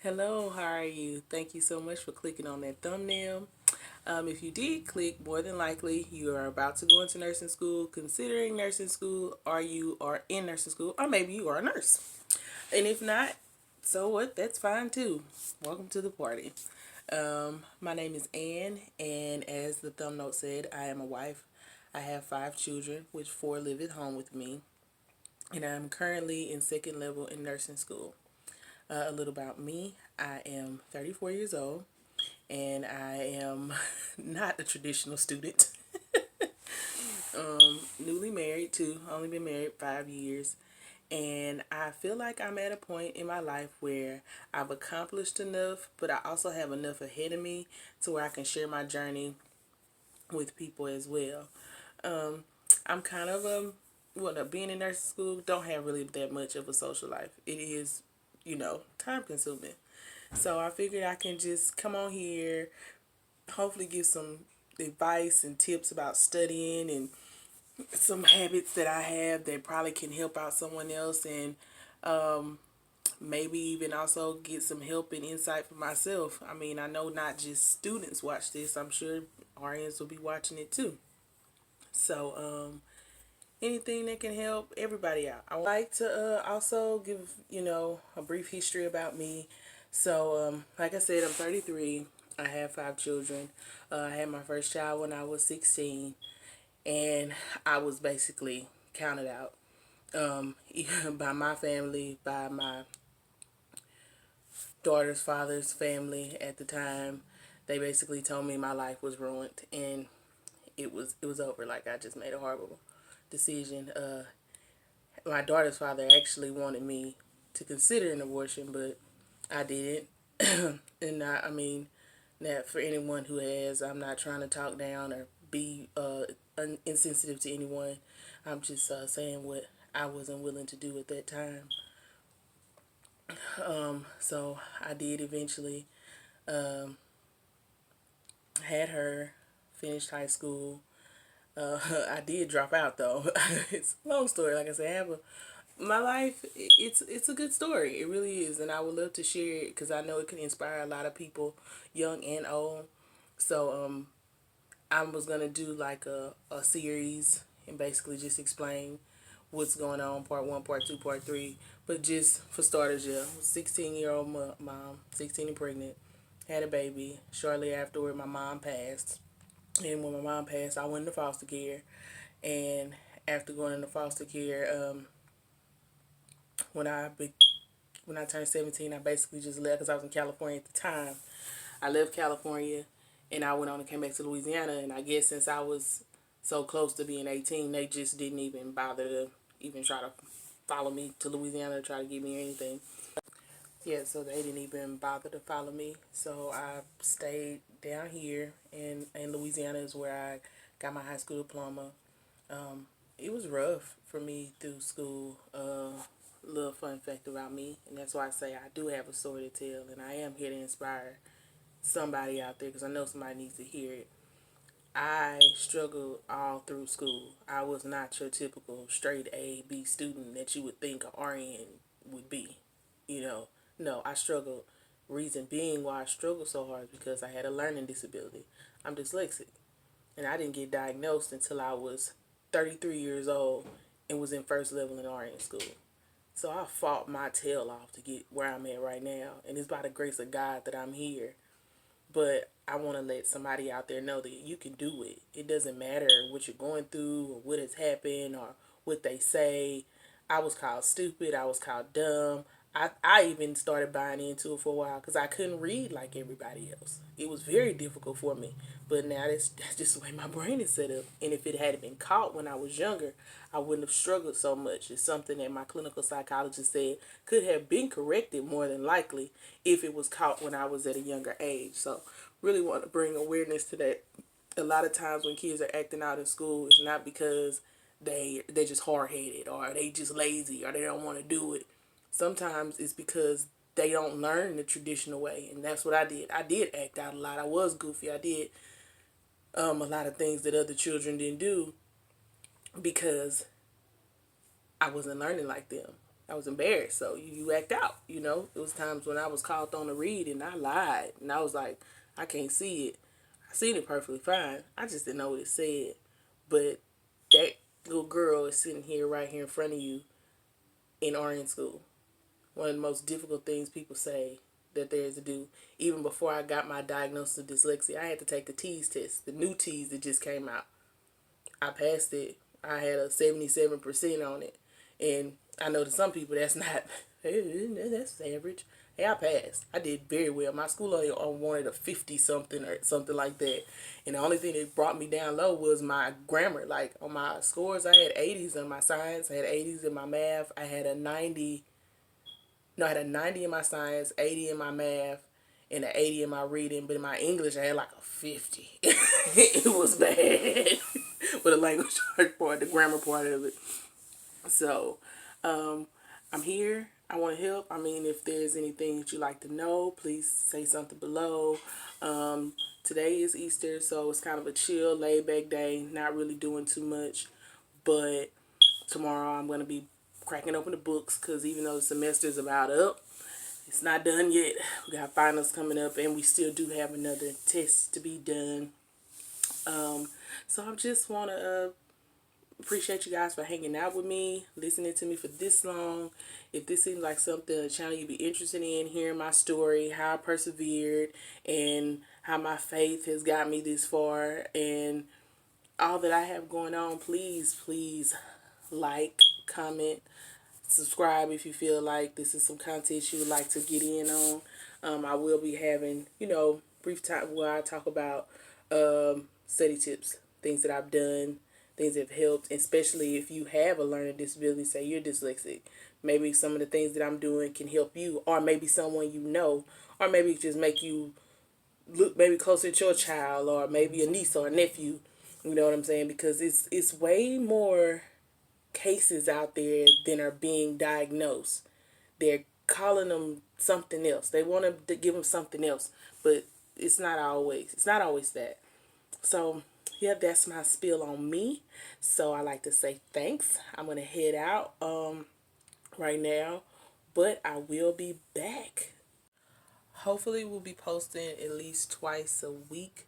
Hello, how are you? Thank you so much for clicking on that thumbnail. If you did click, more than likely you are about to go into nursing school, considering nursing school, or you are in nursing school, or maybe you are a nurse. And if not, so what? That's fine too. Welcome to the party. My name is Ann, and as the thumbnail said, I am a wife. I have 5 children, which 4 live at home with me, and I'm currently in second level in nursing school. A little about me. I am 34 years old and I am not a traditional student. Newly married too. Only been married 5 years. And I feel like I'm at a point in my life where I've accomplished enough, but I also have enough ahead of me to where I can share my journey with people as well. I'm kind of being in nursing school, don't have really that much of a social life. It is, time consuming. So I figured I can just come on here, hopefully give some advice and tips about studying and some habits that I have that probably can help out someone else, and maybe even also get some help and insight for myself. I mean, I know not just students watch this. I'm sure RNs will be watching it too. So, anything that can help everybody out. I would like to also give, a brief history about me. So, like I said, I'm 33. I have 5 children. I had my first child when I was 16, and I was basically counted out by my family, by my daughter's father's family at the time. They basically told me my life was ruined, and it was over. Like, I just made a horrible decision. My daughter's father actually wanted me to consider an abortion, but I didn't. And I mean, that for anyone who has, I'm not trying to talk down or be insensitive to anyone. I'm just saying what I wasn't willing to do at that time. So I did eventually, had her, finished high school. I did drop out though. It's a long story. Like I said, I have my life. It's a good story. It really is, and I would love to share it because I know it can inspire a lot of people, young and old. So I was gonna do like a series and basically just explain what's going on, part one, part two, part three. But just for starters, yeah, 16-year-old mom, 16 and pregnant, had a baby. Shortly afterward, my mom passed. And when my mom passed, I went into foster care. And after going into foster care, when I when I turned 17, I basically just left because I was in California at the time. I left California and I went on and came back to Louisiana. And I guess since I was so close to being 18, they just didn't even bother to even try to follow me to Louisiana to try to get me or anything. Yeah, so they didn't even bother to follow me. So I stayed down here in Louisiana is where I got my high school diploma. It was rough for me through school. Little fun fact about me, and that's why I say I do have a story to tell, and I am here to inspire somebody out there because I know somebody needs to hear it. I struggled all through school. I was not your typical straight A, B student that you would think a RN would be. You know, no, I struggled. Reason being why I struggled so hard is because I had a learning disability. I'm dyslexic, and I didn't get diagnosed until I was 33 years old and was in first level in RN school. So I fought my tail off to get where I'm at right now, and it's by the grace of God that I'm here. But I want to let somebody out there know that you can do it. It doesn't matter what you're going through or what has happened or what they say. I was called stupid. I was called dumb. I even started buying into it for a while because I couldn't read like everybody else. It was very difficult for me. But now that's just the way my brain is set up. And if it had been caught when I was younger, I wouldn't have struggled so much. It's something that my clinical psychologist said could have been corrected more than likely if it was caught when I was at a younger age. So really want to bring awareness to that. A lot of times when kids are acting out in school, it's not because they're just hard headed or they just lazy or they don't want to do it. Sometimes it's because they don't learn the traditional way, and that's what I did. I did act out a lot. I was goofy. I did a lot of things that other children didn't do because I wasn't learning like them. I was embarrassed. So you act out, you know. It was times when I was called on to read and I lied. And I was like, I can't see it. I seen it perfectly fine. I just didn't know what it said. But that little girl is sitting here right here in front of you in RN school. One of the most difficult things people say that there is to do. Even before I got my diagnosis of dyslexia, I had to take the TEAS test, the new TEAS that just came out. I passed it. I had a 77% on it. And I know to some people that's not, hey, that's average. Hey, I passed. I did very well. My school only wanted a 50 something or something like that. And the only thing that brought me down low was my grammar. Like on my scores, I had 80s in my science, I had 80s in my math, I had a 90. No, I had a 90 in my science, 80 in my math, and an 80 in my reading. But in my English, I had like a 50. It was bad. With the language part, the grammar part of it. So, I'm here. I want to help. I mean, if there's anything that you like to know, please say something below. Today is Easter, so it's kind of a chill, laid-back day. Not really doing too much. But tomorrow I'm going to be cracking open the books because even though the semester is about up, it's not done yet. We got finals coming up and we still do have another test to be done. So I just want to appreciate you guys for hanging out with me, listening to me for this long. If this seems like something, a channel you'd be interested in, hearing my story, how I persevered, and how my faith has got me this far, and all that I have going on, please, please like, comment, subscribe if you feel like this is some content you would like to get in on. I will be having, brief time where I talk about study tips, things that I've done, things that have helped, especially if you have a learning disability, say you're dyslexic. Maybe some of the things that I'm doing can help you, or maybe someone you know, or maybe just make you look maybe closer to your child, or maybe a niece or a nephew. You know what I'm saying? Because it's way more cases out there than are being diagnosed. They're calling them something else. They want to give them something else, but it's not always. It's not always that. So yeah, that's my spiel on me. So I like to say thanks. I'm gonna head out right now, but I will be back. Hopefully we'll be posting at least twice a week.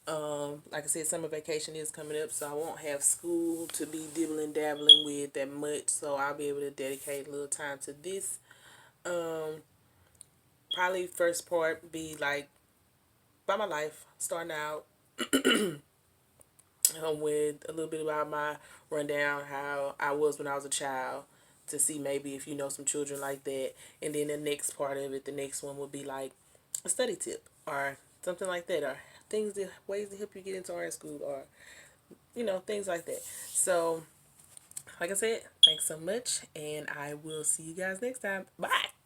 Like I said, summer vacation is coming up, so I won't have school to be dibbling dabbling with that much, so I'll be able to dedicate a little time to this. Probably first part be like by my life, starting out with a little bit about my rundown, how I was when I was a child, to see maybe if you know some children like that. And then the next part of it, the next one will be like a study tip or something like that, or ways to help you get into art school, or things like that. So like I said, thanks so much, and I will see you guys next time. Bye.